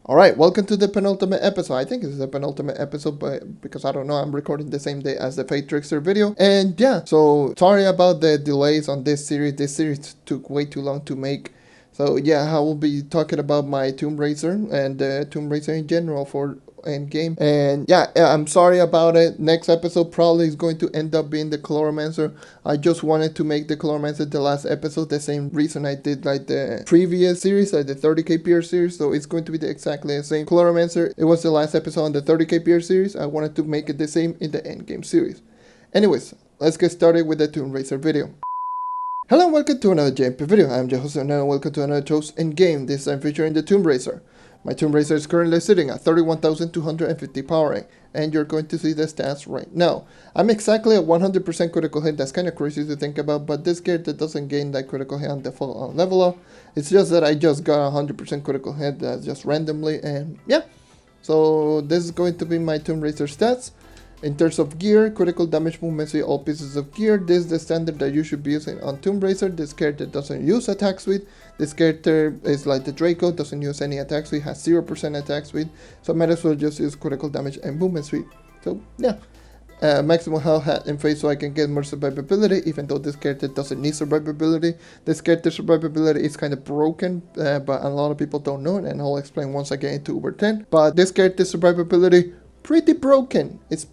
Alright, welcome to the penultimate episode. I think this is the penultimate episode, but because I don't know, I'm recording the same day as the Fate Trickster video. And yeah, so sorry about the delays on this series. This series took way too long to make. So yeah, I will be talking about my Tomb Raider and Tomb Raider in general for Endgame. And yeah, I'm sorry about it. Next episode probably is going to end up being the Chloromancer. I just wanted to make the Chloromancer the last episode, the same reason I did like the previous series, like the 30k PR series. So it's going to be exactly the same. Chloromancer, it was the last episode on the 30k PR series. I wanted to make it the same in the Endgame series. Anyways, let's get started with the Tomb Raider video. Hello and welcome to another JNMG video. I'm your host and welcome to another Trove's Endgame, this time featuring the Tomb Raider. My Tomb Raider is currently sitting at 31,250 powering, and you're going to see the stats right now. I'm exactly at 100% critical hit. That's kind of crazy to think about, but this character doesn't gain that critical hit on default on level up. It's just that I just got 100% critical hit just randomly, and yeah. So this is going to be my Tomb Raider stats. In terms of gear, critical damage movements with all pieces of gear. This is the standard that you should be using on Tomb Raider. This character doesn't use attack speed. This character is like the Draco, doesn't use any attack speed, has 0% attack speed. So might as well just use critical damage and movement speed. So yeah. Maximum health and face so I can get more survivability, even though this character doesn't need survivability. This character's survivability is kind of broken, but a lot of people don't know it, and I'll explain once I get into Uber 10. But this character's survivability, pretty broken. It's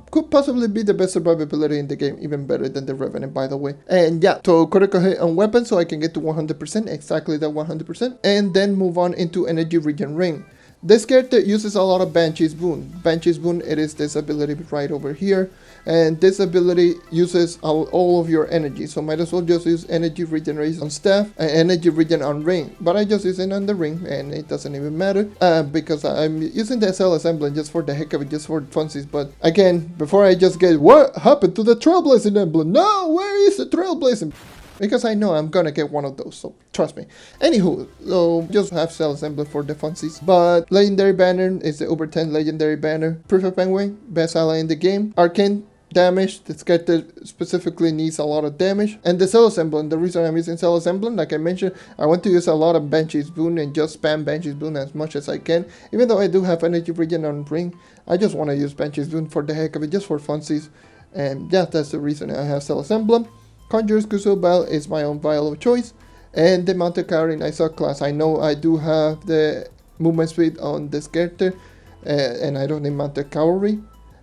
could possibly be the best survivability in the game, even better than the Revenant, by the way. And yeah, so critical hit on weapons so I can get to 100%, exactly that 100%, and then move on into energy regen ring. This character uses a lot of Banshee's Boon. Banshee's Boon, it is this ability right over here, and this ability uses all of your energy, so might as well just use energy regeneration on staff and energy regen on ring. But I just use it on the ring, and it doesn't even matter because I'm using the SL emblem just for the heck of it, just for funsies. But again, before I just get, what happened to the Trailblazing emblem? No, where is the Trailblazing? Because I know I'm gonna get one of those, so trust me. Anywho, so just have Cell Assembly for the funsies. But Legendary Banner is the Uber 10 Legendary Banner. Perfect Penguin, best ally in the game. Arcane damage, this character specifically needs a lot of damage. And the Cell Emblem, the reason I'm using Cell Emblem, like I mentioned, I want to use a lot of Banshee's Boon and just spam Banshee's Boon as much as I can. Even though I do have energy regen on ring, I just want to use Banshee's Boon for the heck of it, just for funsies. And yeah, that's the reason I have Cell Emblem. Conjurer's Kuso Vial is my own vial of choice, and the Mounted Cavalry Nice class. I know I do have the movement speed on this character, and I don't need Mounted Cavalry,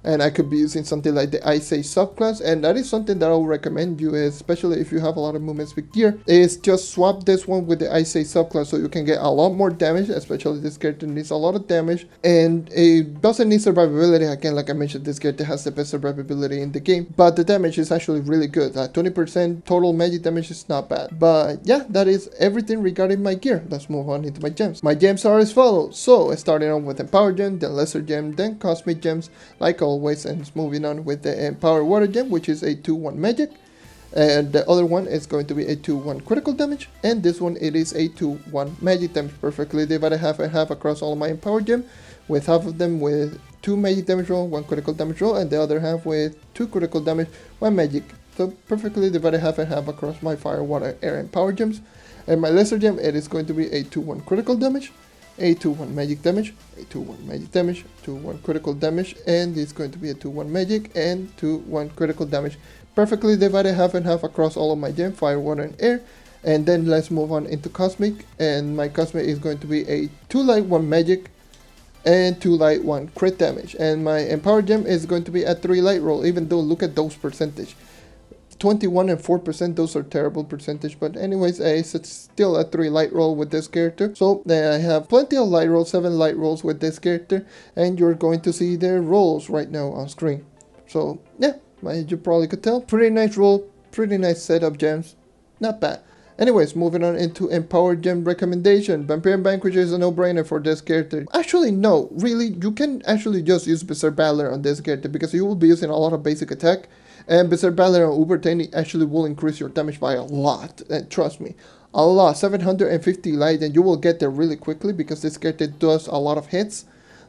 and I could be using something like the Ice Age subclass, and that is something that I will recommend you, especially if you have a lot of movement speed gear, is just swap this one with the Ice Age subclass so you can get a lot more damage, especially this character needs a lot of damage, and it doesn't need survivability. Again, like I mentioned, this character has the best survivability in the game, but the damage is actually really good. 20% total magic damage is not bad. But yeah, that is everything regarding my gear. Let's move on into my gems. My gems are as follows. So starting on with Empower Gem, then Lesser Gem, then Cosmic Gems, like always, and moving on with the Empower Water Gem, which is a 2-1 magic, and the other one is going to be a 2-1 critical damage, and this one it is a 2-1 magic damage, perfectly divided half and half across all my Empower Gem, with half of them with 2 magic damage roll, 1 critical damage roll, and the other half with 2 critical damage, 1 magic. So perfectly divided half and half across my Fire, Water, Air, and Power Gems. And my Lesser Gem, it is going to be a 2-1 critical damage, a 2-1 magic damage, a 2-1 magic damage, 2-1 critical damage, and it's going to be a 2-1 magic and 2-1 critical damage. Perfectly divided half and half across all of my gem, Fire, Water, and Air. And then let's move on into Cosmic, and my Cosmic is going to be a 2 light, 1 magic, and 2 light, 1 crit damage. And my Empower Gem is going to be a 3 light roll, even though look at those percentage. 21 and 4%, those are terrible percentage, but anyways, it's still a 3 light roll with this character. So I have plenty of light rolls, 7 light rolls with this character, and you're going to see their rolls right now on screen. So yeah, as you probably could tell, pretty nice roll, pretty nice set of gems, not bad. Anyways, moving on into Empower Gem recommendation. Vampire Vanquisher is a no-brainer for this character. Actually, no, really, you can actually just use Berserk Battler on this character because you will be using a lot of basic attack. And Berserk Battler on Uber 10 actually will increase your damage by a lot. And trust me, a lot. 750 light, and you will get there really quickly because this character does a lot of hits.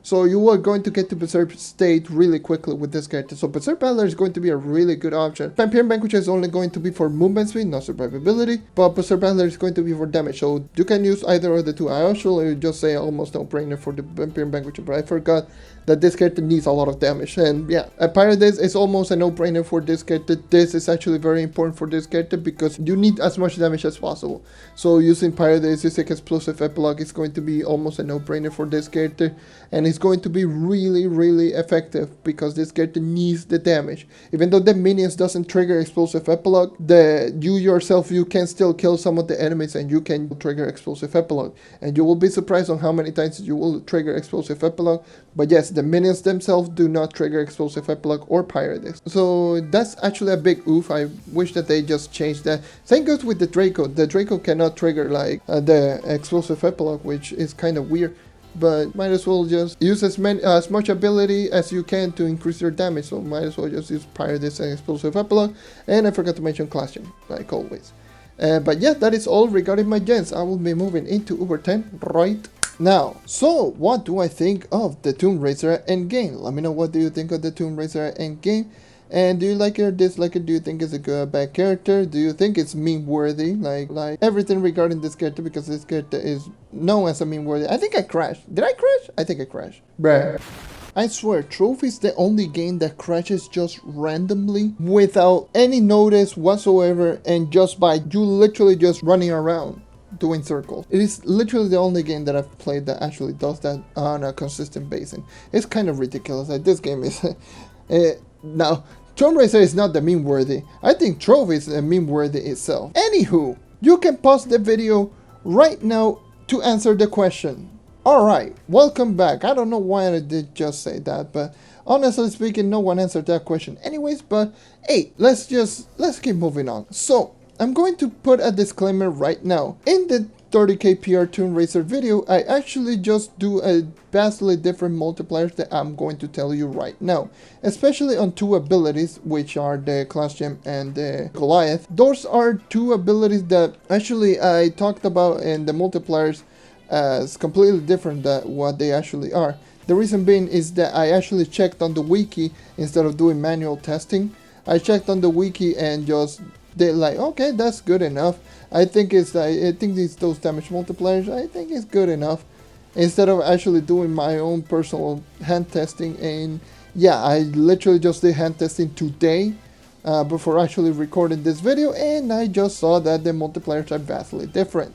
So you are going to get to Berserk state really quickly with this character. So Berserk Battler is going to be a really good option. Vampire Vanquisher is only going to be for movement speed, not survivability. But Berserk Battler is going to be for damage. So you can use either of the two. I actually just say almost no brainer for the Vampire Vanquisher, but I forgot that this character needs a lot of damage. And yeah, Paradise is almost a no-brainer for this character. This is actually very important for this character because you need as much damage as possible. So using Paradise, using Explosive Epilogue is going to be almost a no-brainer for this character. And it's going to be really, really effective because this character needs the damage. Even though the minions doesn't trigger Explosive Epilogue, you yourself, you can still kill some of the enemies and you can trigger Explosive Epilogue. And you will be surprised on how many times you will trigger Explosive Epilogue. But yes, the minions themselves do not trigger Explosive Epilogue or Paradise. So that's actually a big oof. I wish that they just changed that. Same goes with the Draco. The Draco cannot trigger like the Explosive Epilogue, which is kind of weird. But might as well just use as much ability as you can to increase your damage. So might as well just use Paradise and Explosive Epilogue. And I forgot to mention Class Gem, like always. But yeah, that is all regarding my gens. I will be moving into Uber 10 right now. So what do I think of the Tomb Raider endgame? Let me know, what do you think of the Tomb Raider endgame? And do you like it or dislike it? Do you think it's a good or bad character? Do you think it's meme worthy? Like everything regarding this character, because this character is known as a meme worthy. I think I crashed. Did I crash? I think I crashed. Bruh. I swear, Trove is the only game that crashes just randomly without any notice whatsoever, and just by you literally just running around doing circles. It is literally the only game that I've played that actually does that on a consistent basis. It's kind of ridiculous. Like, this game is now, Tomb Raider is not the meme worthy. I think Trove is a meme worthy itself. Anywho, you can pause the video right now to answer the question. Alright, welcome back. I don't know why I did just say that, but honestly speaking, no one answered that question anyways. But hey, let's keep moving on. So I'm going to put a disclaimer right now. In the 30k PR Tomb Raider video, I actually just do a vastly different multipliers that I'm going to tell you right now. Especially on two abilities, which are the Class Gem and the Goliath. Those are two abilities that actually I talked about in the multipliers as completely different than what they actually are. The reason being is that I actually checked on the wiki instead of doing manual testing. I checked on the wiki and just did like, okay, that's good enough. I think those damage multipliers, I think it's good enough, instead of actually doing my own personal hand testing. And yeah, I literally just did hand testing today before actually recording this video, and I just saw that the multipliers are vastly different.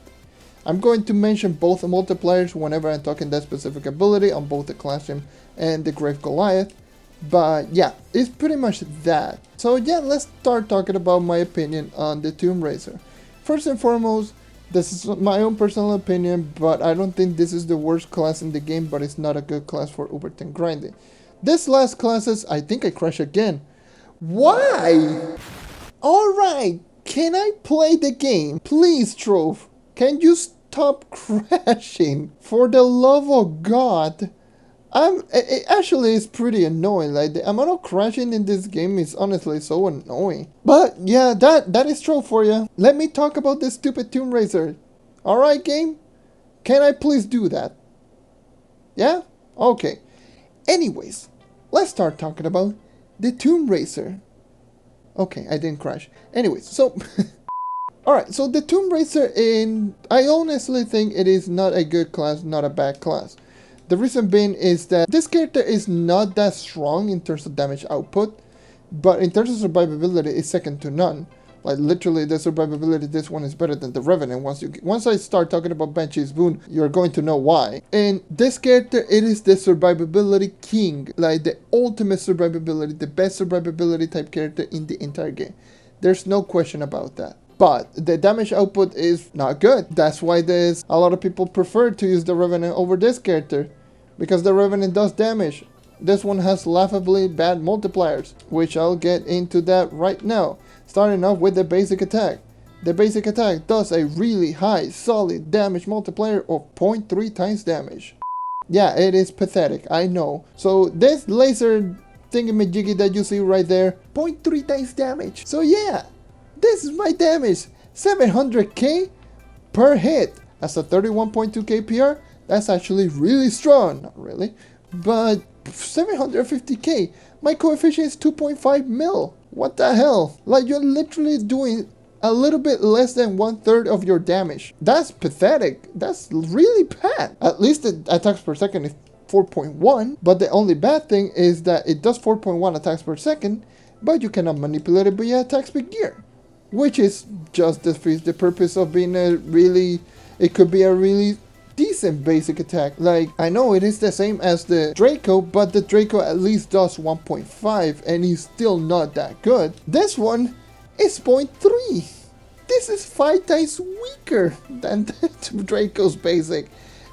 I'm going to mention both the multipliers whenever I'm talking that specific ability on both the Class Gem and the Great Goliath. But yeah, it's pretty much that. So yeah, let's start talking about my opinion on the Tomb Raider. First and foremost, this is my own personal opinion, but I don't think this is the worst class in the game, but it's not a good class for Uber 10 grinding. This last classes, I think I crash again. Why? Alright, can I play the game? Please, Trove. Can you stop crashing? For the love of God. It actually is pretty annoying. Like, the amount of crashing in this game is honestly so annoying. But yeah, that is true for you. Let me talk about this stupid Tomb Raider. Alright, game? Can I please do that? Yeah? Okay. Anyways, let's start talking about the Tomb Raider. Okay, I didn't crash. Anyways, so alright, so the Tomb Raider, I honestly think it is not a good class, not a bad class. The reason being is that this character is not that strong in terms of damage output, but in terms of survivability, it's second to none. Like, literally, the survivability, this one is better than the Revenant. Once I start talking about Banshee's Boon, you're going to know why. And this character, it is the survivability king, like the ultimate survivability, the best survivability type character in the entire game. There's no question about that. But the damage output is not good. That's why there's a lot of people prefer to use the Revenant over this character, because the Revenant does damage. This one has laughably bad multipliers, which I'll get into that right now. Starting off with the basic attack. The basic attack does a really high solid damage multiplier of 0.3 times damage. Yeah, it is pathetic, I know. So this laser thingamajiggy that you see right there, 0.3 times damage. So yeah, this is my damage, 700k per hit. That's a 31.2k PR. That's actually really strong. Not really, but 750k, my coefficient is 2.5 mil. What the hell? Like, you're literally doing a little bit less than 1/3 of your damage. That's pathetic. That's really bad. At least the attacks per second is 4.1, but the only bad thing is that it does 4.1 attacks per second, but you cannot manipulate it via attack speed gear, which is just defeats the purpose of being it could be a really decent basic attack. Like, I know it is the same as the Draco, but the Draco at least does 1.5 and he's still not that good. This one is 0.3. This is 5 times weaker than the Draco's basic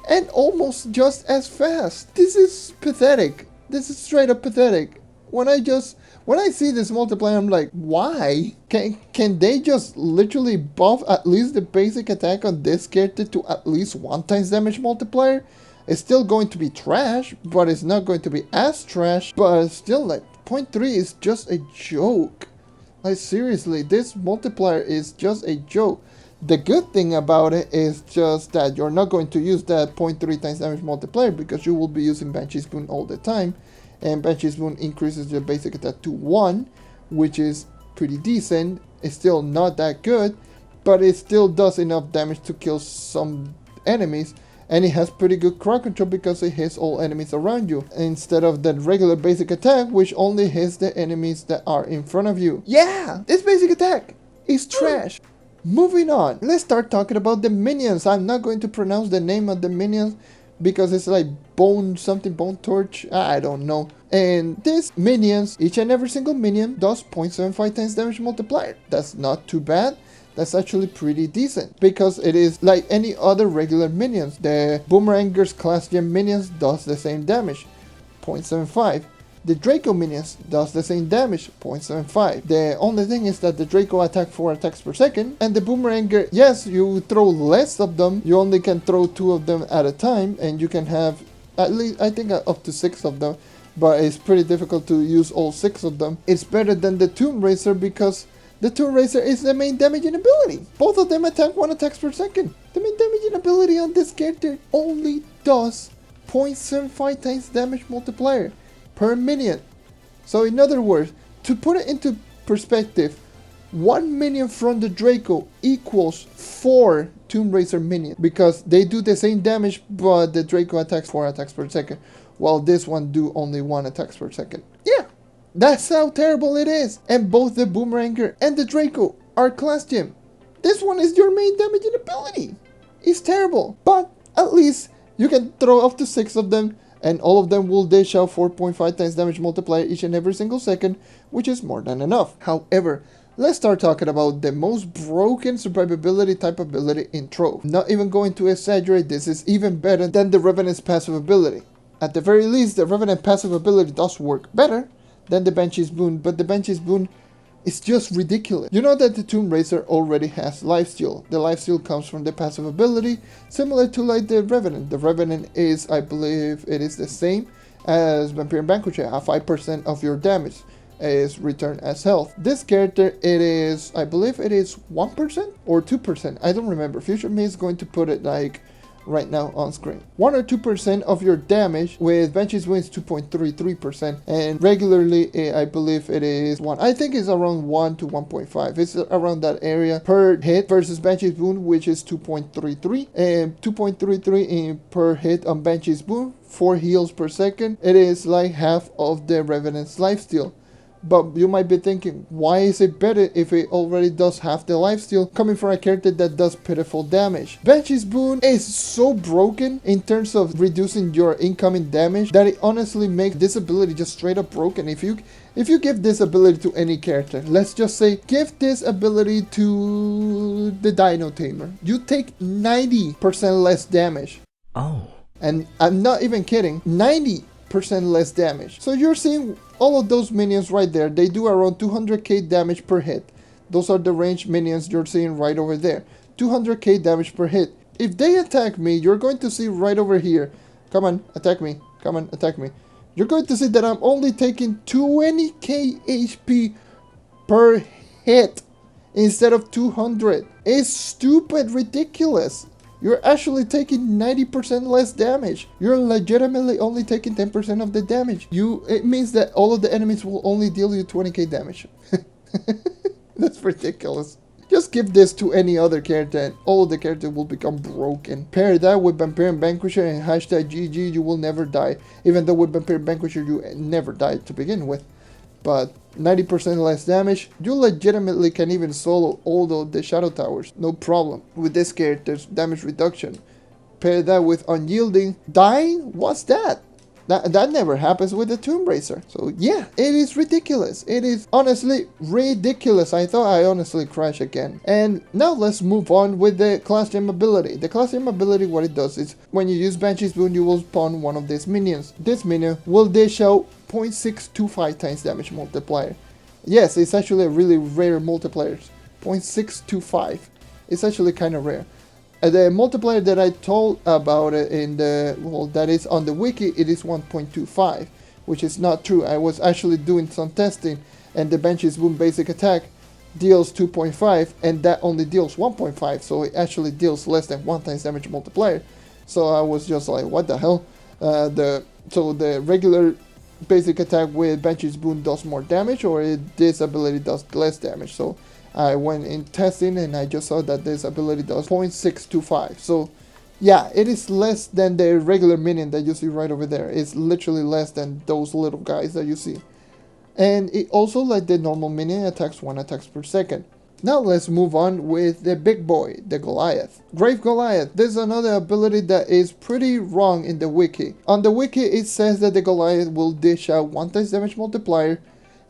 and almost just as fast. This is pathetic. This is straight up pathetic. When I see this multiplier, I'm like, why? Can they just literally buff at least the basic attack on this character to at least 1 times damage multiplier? It's still going to be trash, but it's not going to be as trash. But still, like, 0.3 is just a joke. Like, seriously, this multiplier is just a joke. The good thing about it is just that you're not going to use that 0.3 times damage multiplier because you will be using Banshee's Boon all the time. And Banshee's Boon increases your basic attack to 1, which is pretty decent. It's still not that good, but it still does enough damage to kill some enemies. And it has pretty good crowd control because it hits all enemies around you, instead of the regular basic attack, which only hits the enemies that are in front of you. Yeah, this basic attack is trash. Moving on, let's start talking about the minions. I'm not going to pronounce the name of the minions because it's like Bone Torch, I don't know. And these minions, each and every single minion does 0.75 times damage multiplier. That's not too bad. That's actually pretty decent because it is like any other regular minions. The Boomeranger's class gem minions does the same damage, 0.75. The Draco minions does the same damage, 0.75. The only thing is that the Draco attack 4 attacks per second, and the Boomeranger, yes, you throw less of them. You only can throw 2 of them at a time, and you can have at least, I think, up to 6 of them, but it's pretty difficult to use all 6 of them. It's better than the Tomb Racer because the Tomb Racer is the main damaging ability. Both of them attack 1 attacks per second. The main damaging ability on this character only does 0.75 times damage multiplier per minion. So in other words, to put it into perspective, 1 minion from the Draco equals 4 Tomb Racer minions because they do the same damage, but the Draco attacks 4 attacks per second, while this one do only 1 attacks per second. Yeah, that's how terrible it is. And both the Boomeranger and the Draco are class gem. This one is your main damaging ability. It's terrible, but at least you can throw up to 6 of them, and all of them will dish out 4.5 times damage multiplier each and every single second, which is more than enough. However, let's start talking about the most broken survivability type ability in Trove. Not even going to exaggerate, this is even better than the Revenant's passive ability. At the very least, the Revenant passive ability does work better than the Banshee's Boon, but the Banshee's Boon is just ridiculous. You know that the Tomb Racer already has lifesteal. The lifesteal comes from the passive ability, similar to like the Revenant. The Revenant is, I believe, it is the same as Vampire and Banshee. 5% of your damage is returned as health. This character, it is, I believe it is 1% or 2%. I don't remember. Future Me is going to put it like right now on screen. 1 or 2% of your damage. With Banshee's Boon is 2.33%, and regularly I believe it is 1. I think it's around 1 to 1.5. It's around that area per hit versus Banshee's Boon, which is 2.33, and 2.33 per hit on Banshee's Boon, 4 heals per second. It is like half of the Revenant's lifesteal. But you might be thinking, why is it better if it already does half the lifesteal coming from a character that does pitiful damage? Banshee's Boon is so broken in terms of reducing your incoming damage that it honestly makes this ability just straight up broken. If you give this ability to any character, let's just say give this ability to the Dino Tamer, you take 90% less damage. Oh. And I'm not even kidding, 90% less damage. So you're seeing all of those minions right there. They do around 200k damage per hit. Those are the ranged minions you're seeing right over there. 200k damage per hit. If they attack me, you're going to see right over here. Come on, attack me. Come on, attack me. You're going to see that I'm only taking 20k HP per hit instead of 200. It's stupid ridiculous. you're actually taking 90% less damage. You're legitimately only taking 10% of the damage. It means that all of the enemies will only deal you 20k damage. That's ridiculous. Just give this to any other character and all of the characters will become broken. Pair that with Vampire Vanquisher and hashtag GG, you will never die. Even though with Vampire Vanquisher you never died to begin with. But 90% less damage, you legitimately can even solo all of the Shadow Towers, no problem. With this character's damage reduction. Pair that with Unyielding. Dying? What's that? That never happens with the Tomb Racer. So yeah, it is ridiculous. It is honestly ridiculous. I thought I honestly crashed again. And now let's move on with the class gem ability. The class gem ability, what it does is when you use Banshee's Boon, you will spawn one of these minions. This minion will dish out 0.625 times damage multiplier. Yes, it's actually a really rare multiplier. 0.625. It's actually kind of rare. The multiplier that I told about in the, well, that is on the wiki, it is 1.25, which is not true. I was actually doing some testing, and the Banshee's Boon basic attack deals 2.5, and that only deals 1.5, so it actually deals less than 1 times damage multiplier. So I was just like, what the hell? So the regular basic attack with Banshee's Boon does more damage, or this ability does less damage. So I went in testing and I just saw that this ability does 0.625. So yeah, it is less than the regular minion that you see right over there. It's literally less than those little guys that you see. And it also, like the normal minion, attacks 1 attacks per second. Now let's move on with the big boy, the Goliath. Grave Goliath. This is another ability that is pretty wrong in the wiki. On the wiki it says that the Goliath will dish out 1 times damage multiplier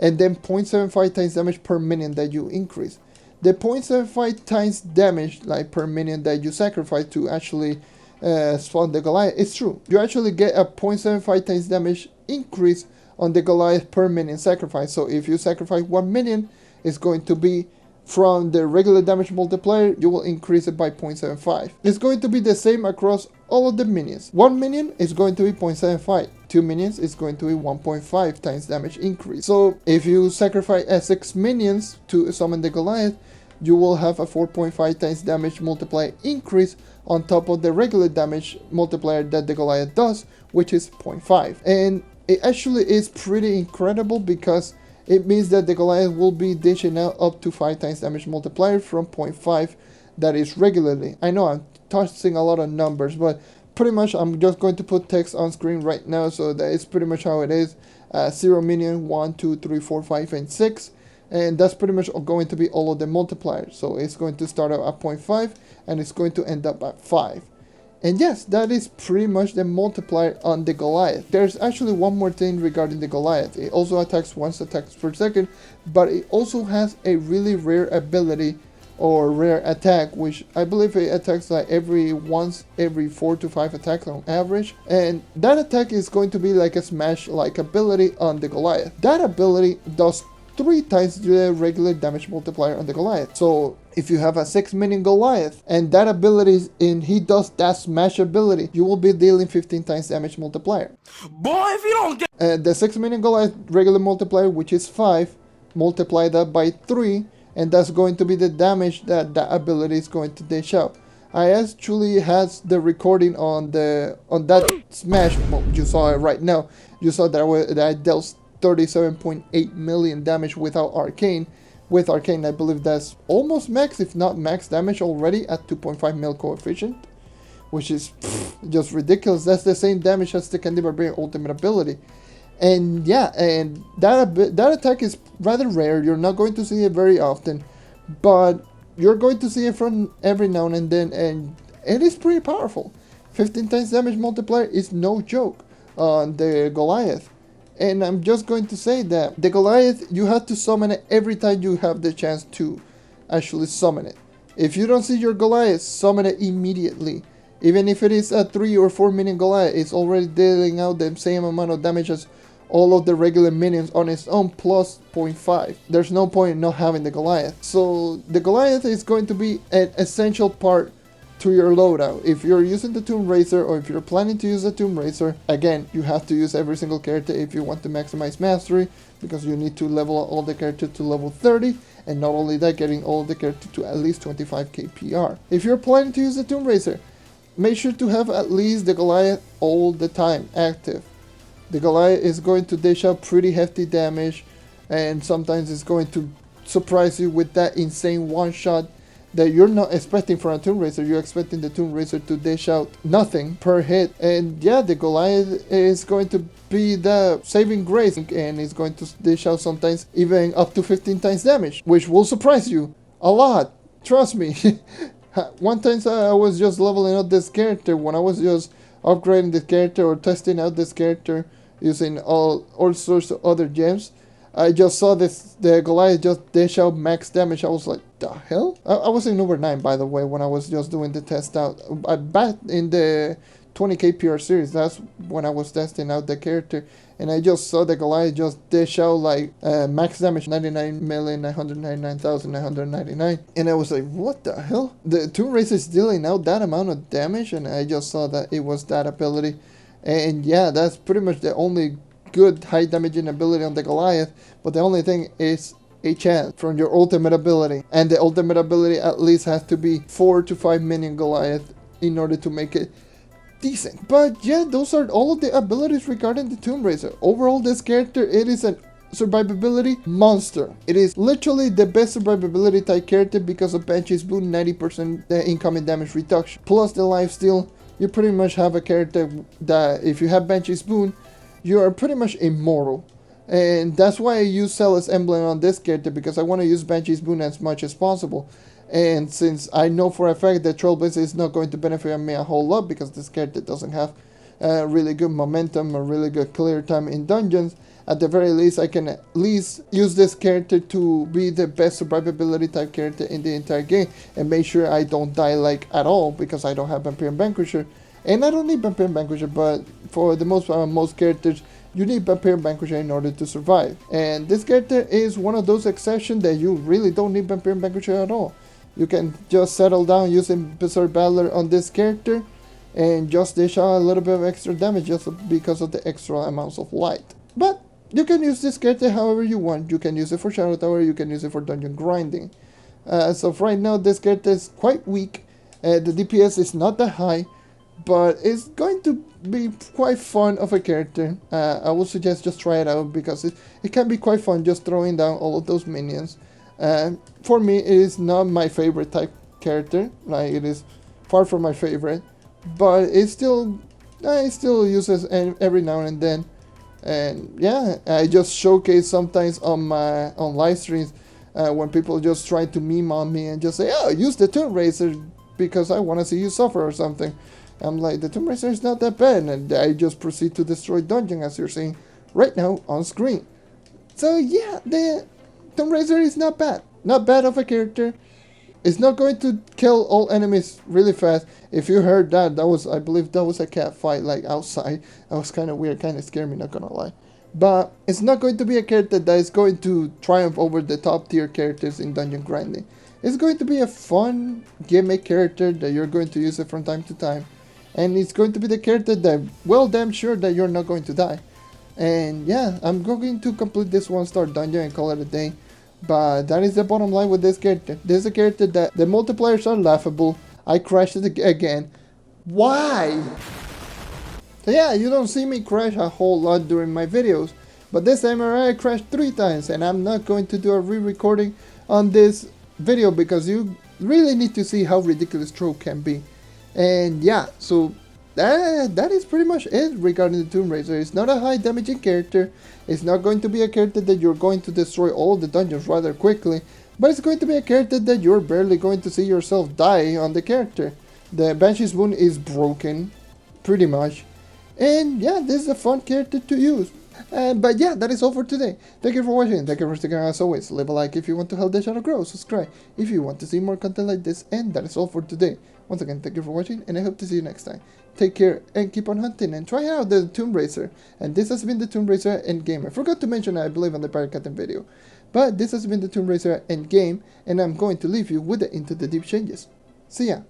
and then 0.75 times damage per minion that you increase. The 0.75 times damage like per minion that you sacrifice to actually spawn the Goliath is true. You actually get a 0.75 times damage increase on the Goliath per minion sacrifice. So if you sacrifice 1 minion, it's going to be from the regular damage multiplier, you will increase it by 0.75. It's going to be the same across all of the minions. 1 minion is going to be 0.75. 2 minions is going to be 1.5 times damage increase. So if you sacrifice 6 minions to summon the Goliath, you will have a 4.5 times damage multiplier increase on top of the regular damage multiplier that the Goliath does, which is 0.5. And it actually is pretty incredible because it means that the Goliath will be dishing out up to 5 times damage multiplier from 0.5 that is regularly. I know I'm tossing a lot of numbers, but pretty much I'm just going to put text on screen right now, so that is pretty much how it is. 0 minion, 1, 2, 3, 4, 5, and 6. And that's pretty much going to be all of the multipliers. So it's going to start out at 0.5 and it's going to end up at 5. And yes, that is pretty much the multiplier on the Goliath. There's actually one more thing regarding the Goliath. It also attacks 1 attacks per second, but it also has a really rare ability or rare attack, which I believe it attacks like every 4 to 5 attacks on average. And that attack is going to be like a smash-like ability on the Goliath. That ability does 3 times the regular damage multiplier on the Goliath. So if you have a 6 minion Goliath and that ability and he does that smash ability, you will be dealing 15 times damage multiplier. Boy, if you don't get the 6 minion Goliath regular multiplier, which is 5, multiply that by 3, and that's going to be the damage that that ability is going to dish out. I actually has the recording on that smash. Well, you saw it right now. You saw that I dealt 37.8 million damage without Arcane. With Arcane, I believe that's almost max, if not max damage already at 2.5 mil coefficient, which is just ridiculous. That's the same damage as the Candy Barbarian ultimate ability. And yeah, and that attack is rather rare. You're not going to see it very often, but you're going to see it from every now and then, and it is pretty powerful. 15 times damage multiplier is no joke on the Goliath. And I'm just going to say that the Goliath, you have to summon it every time you have the chance to actually summon it. If you don't see your Goliath, summon it immediately. Even if it is a 3 or 4 minion Goliath, it's already dealing out the same amount of damage as all of the regular minions on its own plus 0.5. There's no point in not having the Goliath. So the Goliath is going to be an essential part to your loadout. If you're using the Tomb Racer or if you're planning to use the Tomb Racer, again, you have to use every single character if you want to maximize mastery, because you need to level all the characters to level 30, and not only that, getting all the characters to at least 25k PR. If you're planning to use the Tomb Racer, make sure to have at least the Goliath all the time active. The Goliath is going to dish out pretty hefty damage, and sometimes it's going to surprise you with that insane one shot that you're not expecting from a Tomb Raider. You're expecting the Tomb Raider to dish out nothing per hit. And yeah, the Goliath is going to be the saving grace, and it's going to dish out sometimes even up to 15 times damage, which will surprise you a lot. Trust me. One time I was just leveling up this character when I was just upgrading this character or testing out this character using all sorts of other gems. I just saw the Goliath just dish out max damage. I was like, the hell? I was in over 9, by the way, when I was just doing the test out. Back in the 20k PR series, that's when I was testing out the character. And I just saw the Goliath just dish out like max damage 99,999,999. And I was like, what the hell? The Tomb Raider is dealing out that amount of damage, and I just saw that it was that ability. And yeah, that's pretty much the only good high damaging ability on the Goliath, but the only thing is a chance from your ultimate ability, and the ultimate ability at least has to be 4 to 5 minion Goliath in order to make it decent. But yeah, those are all of the abilities regarding the Tomb Raider. Overall, this character, it is a survivability monster. It is literally the best survivability type character because of Banshee's Boon 90% incoming damage reduction plus the lifesteal. You pretty much have a character that if you have Banshee's Boon, you are pretty much immortal. And that's why I use Celes Emblem on this character, because I want to use Banshee's Boon as much as possible. And since I know for a fact that Trailblazer is not going to benefit me a whole lot because this character doesn't have really good momentum or really good clear time in dungeons, at the very least I can at least use this character to be the best survivability type character in the entire game and make sure I don't die like at all because I don't have Vampire and Vanquisher. And I don't need Vampire and Vanquisher, but for the most characters, you need Vampire and Vanquisher in order to survive. And this character is one of those exceptions that you really don't need Vampire and Vanquisher at all. You can just settle down using Berserk Battler on this character and just dish out a little bit of extra damage just because of the extra amounts of light. But you can use this character however you want. You can use it for Shadow Tower, you can use it for dungeon grinding. So right now this character is quite weak. The DPS is not that high, but it's going to be quite fun of a character. I would suggest just try it out because it can be quite fun just throwing down all of those minions. For me, it is not my favorite type character. Like, it is far from my favorite, but it still uses every now and then. And yeah, I just showcase sometimes on live streams when people just try to meme on me and just say, oh, use the Tomb Raider because I want to see you suffer or something. I'm like, the Tomb Raider is not that bad, and I just proceed to destroy dungeon as you're seeing right now on screen. So yeah, the Tomb Raider is not bad of a character. It's not going to kill all enemies really fast. If you heard that was, I believe that was a cat fight like outside. That was kind of weird, kind of scared me, not gonna lie. But it's not going to be a character that is going to triumph over the top tier characters in dungeon grinding. It's going to be a fun gimmick character that you're going to use it from time to time. And it's going to be the character that, well, damn sure that you're not going to die. And yeah, I'm going to complete this 1-star dungeon and call it a day. But that is the bottom line with this character. This is a character that the multipliers are laughable. I crashed it again. Why? So yeah, you don't see me crash a whole lot during my videos. But this time I crashed 3 times. And I'm not going to do a re-recording on this video because you really need to see how ridiculous Trove can be. And yeah, so that is pretty much it regarding the Tomb Raider. It's not a high damaging character. It's not going to be a character that you're going to destroy all the dungeons rather quickly. But it's going to be a character that you're barely going to see yourself die on the character. The Banshee's Boon is broken, pretty much. And yeah, this is a fun character to use. But yeah, that is all for today. Thank you for watching. Thank you for sticking around as always. Leave a like if you want to help the channel grow. Subscribe if you want to see more content like this. And that is all for today. Once again, thank you for watching, and I hope to see you next time. Take care and keep on hunting and try out the Tomb Raider. And this has been the Tomb Raider Endgame. I forgot to mention I believe on the Pirate Captain video. But this has been the Tomb Raider Endgame, and I'm going to leave you with the Into the Deep changes. So yeah,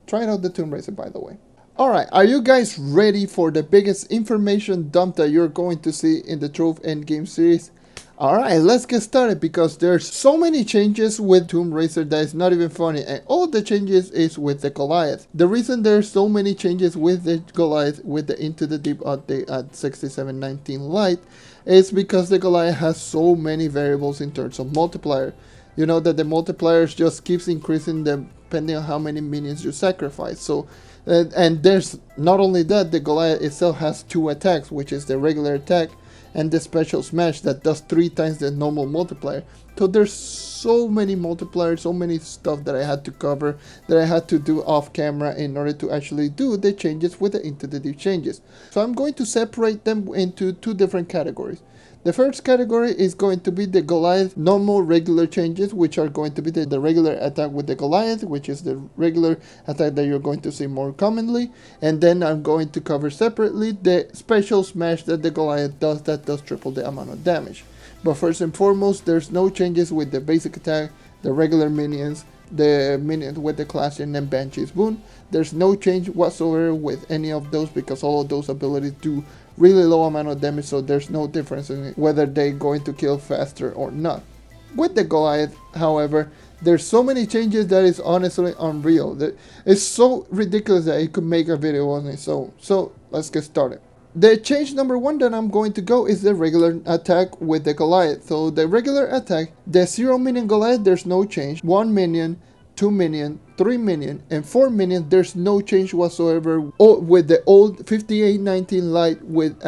try out the Tomb Raider, by the way. Alright, are you guys ready for the biggest information dump that you're going to see in the Trove Endgame series? Alright, let's get started because there's so many changes with Tomb Raider that is not even funny, and all the changes is with the Goliath. The reason there's so many changes with the Goliath with the Into the Deep update at 6719 Lite is because the Goliath has so many variables in terms of multiplier. You know that the multipliers just keeps increasing depending on how many minions you sacrifice. So and there's not only that, the Goliath itself has two attacks, which is the regular attack and the special smash that does 3 times the normal multiplier. So there's so many multipliers, so many stuff that I had to cover, that I had to do off camera in order to actually do the changes with the Into the Deep changes. So I'm going to separate them into 2 different categories. The first category is going to be the Goliath normal regular changes, which are going to be the regular attack with the Goliath, which is the regular attack that you're going to see more commonly. And then I'm going to cover separately the special smash that the Goliath does that does triple the amount of damage. But first and foremost, there's no changes with the basic attack, the regular minions, the minions with the class and then Banshee's Boon. There's no change whatsoever with any of those because all of those abilities do really low amount of damage, so there's no difference in whether they're going to kill faster or not. With the Goliath, however, there's so many changes that is honestly unreal. It's so ridiculous that I could make a video on it. So let's get started. The change number 1 that I'm going to go is the regular attack with the Goliath. So the regular attack, the 0 minion Goliath, there's no change. 1 minion, 2 minion, 3 minion, and 4 minion, there's no change whatsoever with the old 5819 Lite with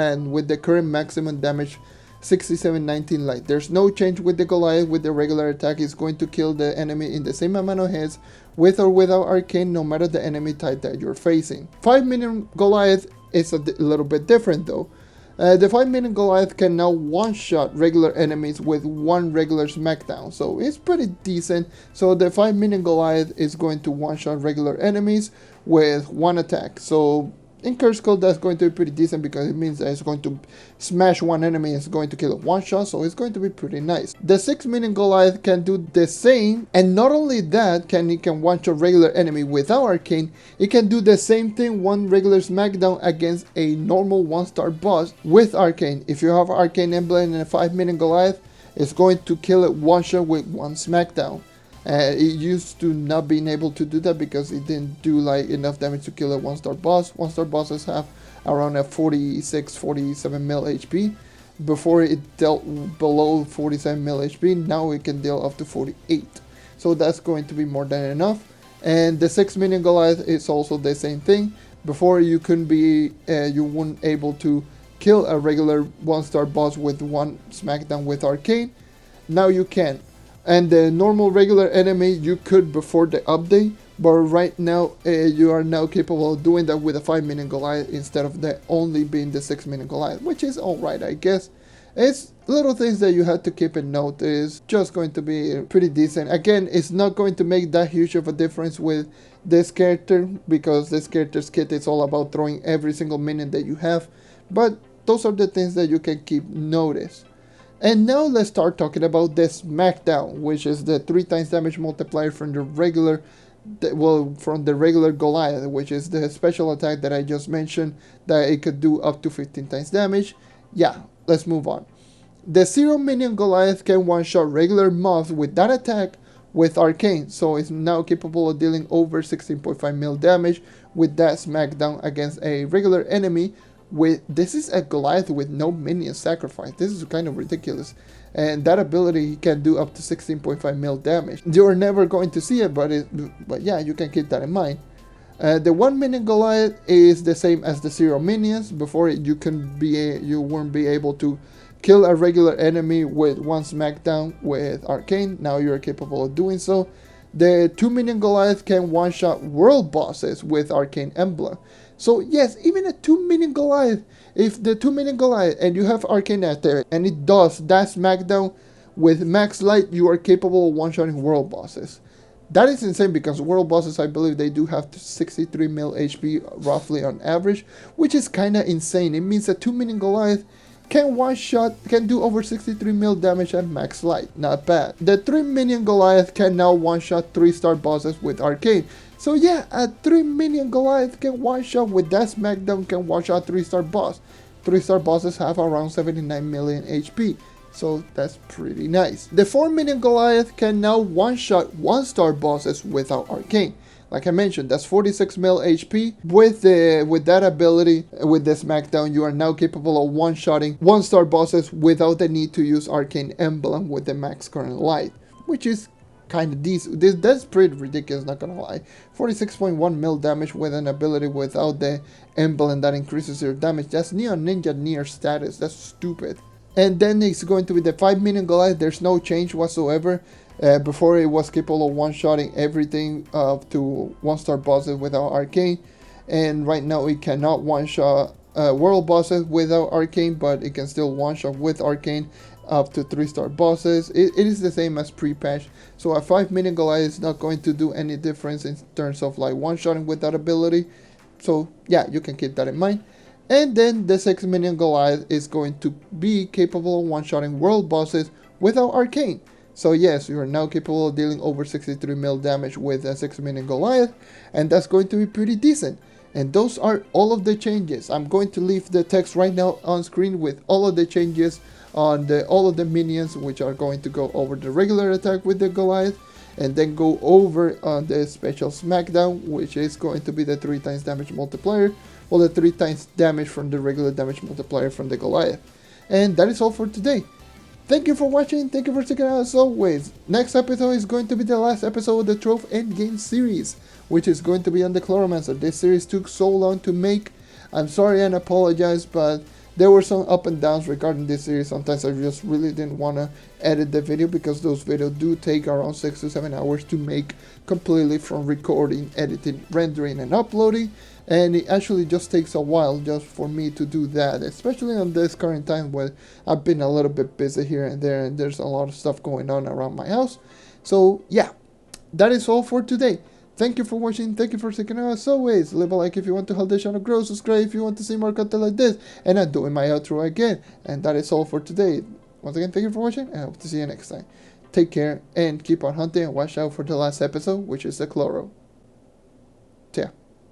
the current maximum damage 6719 Lite. There's no change with the Goliath. With the regular attack, it's going to kill the enemy in the same amount of hits with or without arcane, no matter the enemy type that you're facing. 5 minion Goliath is a little bit different though. The 5 minion Goliath can now one-shot regular enemies with 1 regular smackdown, so it's pretty decent. So the 5 minion Goliath is going to one-shot regular enemies with 1 attack. So in Curse Code, that's going to be pretty decent because it means that it's going to smash 1 enemy and it's going to kill it one shot, so it's going to be pretty nice. The 6 minion Goliath can do the same, and not only that, it can one shot regular enemy without arcane, it can do the same thing, 1 regular smackdown against a normal 1-star boss with arcane. If you have arcane emblem and a 5 minion Goliath, it's going to kill it one shot with 1 smackdown. It used to not being able to do that because it didn't do like enough damage to kill a 1-star boss. 1-star bosses have around a 47 mil HP. Before it dealt below 47 mil HP, now it can deal up to 48. So that's going to be more than enough. And the 6 minion Goliath is also the same thing. Before you weren't able to kill a regular 1-star boss with 1 smackdown with arcane. Now you can. And the normal regular enemy you could before the update, but right now you are now capable of doing that with a 5 minion Goliath instead of the only being the 6 minion Goliath, which is alright, I guess. It's little things that you have to keep in note. Is just going to be pretty decent. Again, it's not going to make that huge of a difference with this character because this character's kit is all about throwing every single minion that you have, but those are the things that you can keep notice. And now let's start talking about the Smackdown, which is the 3 times damage multiplier from the regular Goliath, which is the special attack that I just mentioned, that it could do up to 15 times damage. Yeah, let's move on. The 0 minion Goliath can one-shot regular mobs with that attack with arcane, so it's now capable of dealing over 16.5 mil damage with that Smackdown against a regular enemy. This is a Goliath with no minion sacrifice. This is kind of ridiculous, and that ability can do up to 16.5 mil damage. You're never going to see it, but yeah, you can keep that in mind. The 1 minion Goliath is the same as the 0 minions. Before it, you weren't be able to kill a regular enemy with 1 smackdown with arcane. Now you're capable of doing so. The 2 minion Goliath can one-shot world bosses with arcane emblem. So yes, even a 2 minion Goliath, if the 2 minion Goliath and you have arcane at there and it does that smackdown with max light, you are capable of one-shotting world bosses. That is insane because world bosses, I believe they do have 63 mil HP roughly on average, which is kind of insane. It means a 2 minion Goliath can do over 63 mil damage at max light. Not bad. The 3 minion Goliath can now one-shot 3-star bosses with arcane. So yeah, a 3 minion Goliath can one-shot with that smackdown, can one-shot 3-star boss. 3-star bosses have around 79 million HP. So that's pretty nice. The 4 Minion Goliath can now one-shot 1-star bosses without arcane. Like I mentioned, that's 46 mil HP. With that ability, with the smackdown, you are now capable of one-shotting 1-star bosses without the need to use arcane emblem with the max current light, which is kind of decent. That's pretty ridiculous, not gonna lie. 46.1 mil damage with an ability without the emblem that increases your damage. That's Neon Ninja near status. That's stupid. And then it's going to be the 5 Minion Goliath. There's no change whatsoever. Before it was capable of one-shotting everything up to 1-star bosses without arcane. And right now it cannot one-shot world bosses without arcane, but it can still one-shot with arcane up to 3-star bosses. It is the same as pre-patch. So a 5 Minion Goliath is not going to do any difference in terms of like one-shotting with that ability. So yeah, you can keep that in mind. And then the 6 Minion Goliath is going to be capable of one-shotting world bosses without arcane. So yes, you are now capable of dealing over 63 mil damage with a 6 Minion Goliath, and that's going to be pretty decent. And those are all of the changes. I'm going to leave the text right now on screen with all of the changes on all of the minions, which are going to go over the regular attack with the Goliath, and then go over on the special smackdown, which is going to be the 3 times damage multiplier, or the 3 times damage from the regular damage multiplier from the Goliath. And that is all for today. Thank you for watching, thank you for checking out as always. Next episode is going to be the last episode of the Trove Endgame series, which is going to be on the Chloromancer. This series took so long to make. I'm sorry and apologize, but there were some up and downs regarding this series. Sometimes I just really didn't want to edit the video because those videos do take around 6 to 7 hours to make completely, from recording, editing, rendering and uploading. And it actually just takes a while just for me to do that, especially on this current time where I've been a little bit busy here and there, and there's a lot of stuff going on around my house. So yeah, that is all for today. Thank you for watching, thank you for checking out as always. Leave a like if you want to help the channel grow, subscribe if you want to see more content like this, and I'm doing my outro again. And that is all for today. Once again, thank you for watching, and I hope to see you next time. Take care, and keep on hunting, and watch out for the last episode, which is the Chloro.